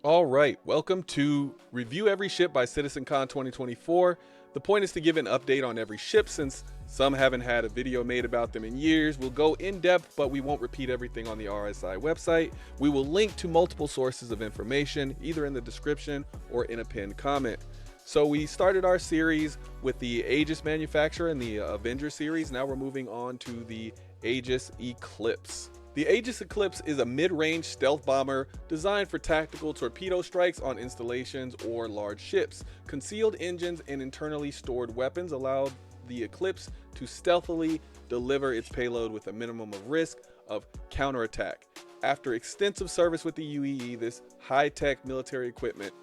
All right, welcome to Review Every Ship by CitizenCon 2024. The point is to give an update on every ship since some haven't had a video made about them in years. We'll go in depth, but we won't repeat everything on the RSI website. We will link to multiple sources of information, either in the description or in a pinned comment. So we started our series with the Aegis manufacturer in the Avenger series. Now we're moving on to the Aegis Eclipse. The Aegis Eclipse is a mid-range stealth bomber designed for tactical torpedo strikes on installations or large ships. Concealed engines and internally stored weapons allow the Eclipse to stealthily deliver its payload with a minimum of risk of counterattack. After extensive service with the UEE, this high-tech military equipment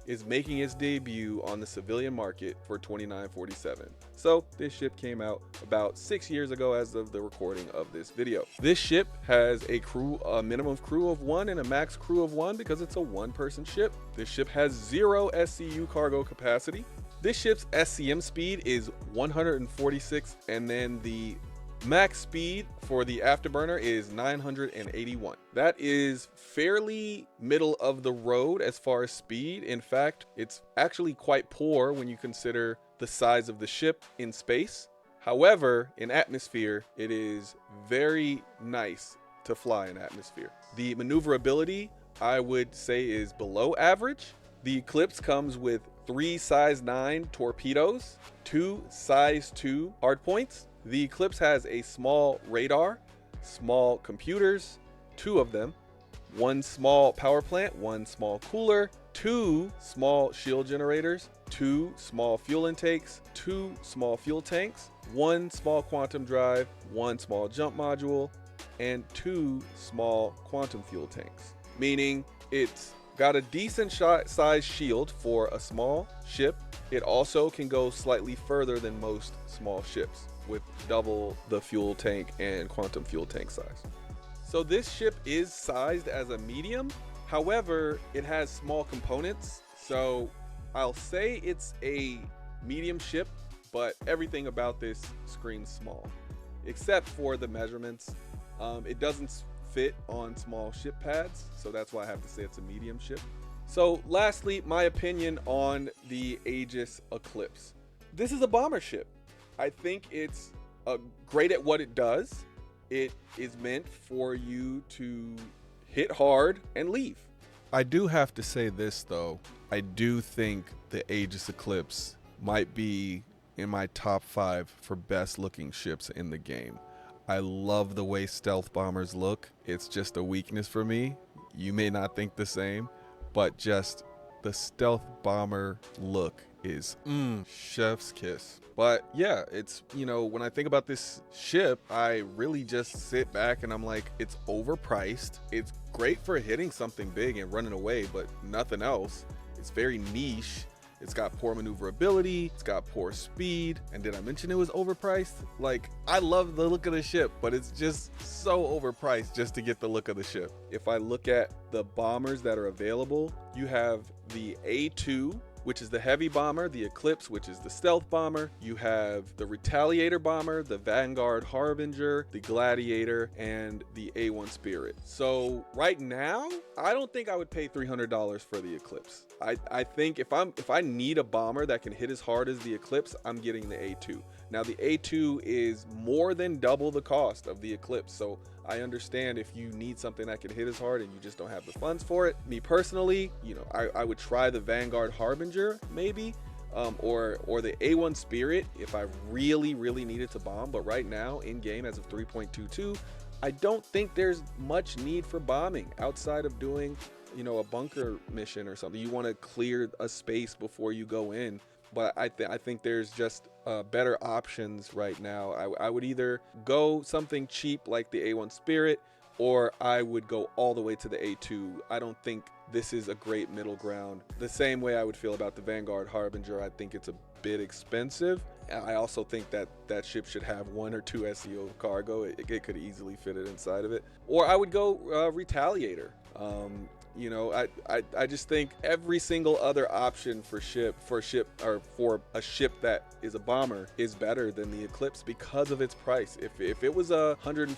is making its debut on the civilian market for $29.47. So this ship came out about 6 years ago as of the recording of this video. This ship has a minimum crew of 1 and a max crew of 1 because it's a one-person ship. This ship has 0 SCU cargo capacity. This ship's SCM speed is 146, and then the max speed for the afterburner is 981. That is fairly middle of the road as far as speed. In fact, it's actually quite poor when you consider the size of the ship in space. However, in atmosphere, it is very nice to fly in atmosphere. The maneuverability, I would say, is below average. The Eclipse comes with 3 size 9 torpedoes, 2 size 2 hardpoints. The Eclipse has a small radar, small computers, 2 of them, 1 small power plant, 1 small cooler, 2 small shield generators, 2 small fuel intakes, 2 small fuel tanks, 1 small quantum drive, 1 small jump module, and 2 small quantum fuel tanks. Meaning it's got a decent size shield for a small ship. It also can go slightly further than most small ships, with double the fuel tank and quantum fuel tank size. So this ship is sized as a medium. However, it has small components. So I'll say it's a medium ship, but everything about this screams small, except for the measurements. It doesn't fit on small ship pads, so that's why I have to say it's a medium ship. So lastly, my opinion on the Aegis Eclipse. This is a bomber ship. I think it's great at what it does. It is meant for you to hit hard and leave. I do have to say this though. I do think the Aegis Eclipse might be in my top 5 for best looking ships in the game. I love the way stealth bombers look. It's just a weakness for me. You may not think the same, but just the stealth bomber look is chef's kiss. But yeah, it's, when I think about this ship, I really just sit back and I'm like, it's overpriced. It's great for hitting something big and running away, but nothing else. It's very niche. It's got poor maneuverability, it's got poor speed, and did I mention it was overpriced? Like, I love the look of the ship, but it's just so overpriced just to get the look of the ship. If I look at the bombers that are available, you have the A2, which is the heavy bomber, the Eclipse, which is the stealth bomber. You have the Retaliator bomber, the Vanguard Harbinger, the Gladiator, and the A1 Spirit. So right now, I don't think I would pay $300 for the Eclipse. I think if I need a bomber that can hit as hard as the Eclipse, I'm getting the A2. Now the A2 is more than double the cost of the Eclipse, so I understand if you need something that can hit as hard and you just don't have the funds for it. Me personally, I would try the Vanguard Harbinger maybe, or the A1 Spirit if I really needed to bomb. But right now in game as of 3.22, I don't think there's much need for bombing outside of doing a bunker mission or something. You want to clear a space before you go in. But I think there's just better options right now. I would either go something cheap like the A1 Spirit, or I would go all the way to the A2. I don't think this is a great middle ground. The same way I would feel about the Vanguard Harbinger. I think it's a bit expensive. I also think that ship should have 1 or 2 SEO cargo. It could easily fit it inside of it. Or I would go Retaliator. You know, I just think every single other option for a ship that is a bomber is better than the Eclipse because of its price. If it was a $150,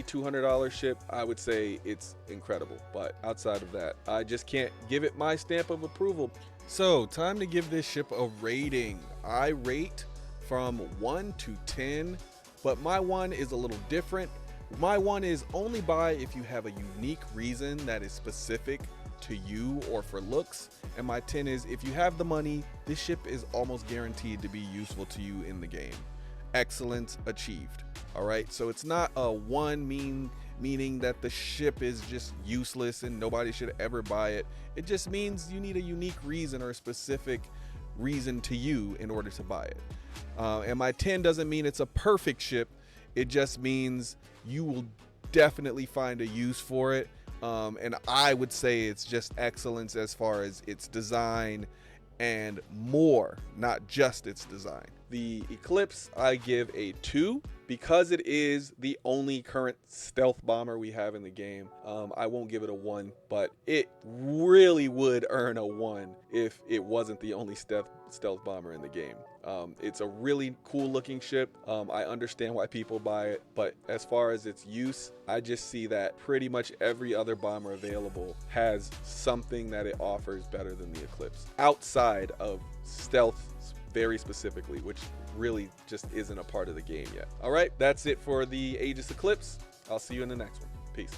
$200 ship, I would say it's incredible. But outside of that, I just can't give it my stamp of approval. So time to give this ship a rating. I rate from 1 to 10, but my 1 is a little different. My 1 is only buy if you have a unique reason that is specific to you or for looks, and my 10 is if you have the money, this ship is almost guaranteed to be useful to you in the game. Excellence achieved. All right, so it's not a 1 meaning that the ship is just useless and nobody should ever buy it. It just means you need a unique reason or a specific reason to you in order to buy it. And my 10 doesn't mean it's a perfect ship. It just means you will definitely find a use for it. And I would say it's just excellence as far as its design and more, not just its design. The Eclipse I give a 2 because it is the only current stealth bomber we have in the game. I won't give it a 1, but it really would earn a 1 if it wasn't the only stealth bomber in the game. It's a really cool looking ship. I understand why people buy it, but as far as its use, I just see that pretty much every other bomber available has something that it offers better than the Eclipse outside of stealth very specifically, which really just isn't a part of the game yet. All right, that's it for the Aegis Eclipse. I'll see you in the next one. Peace.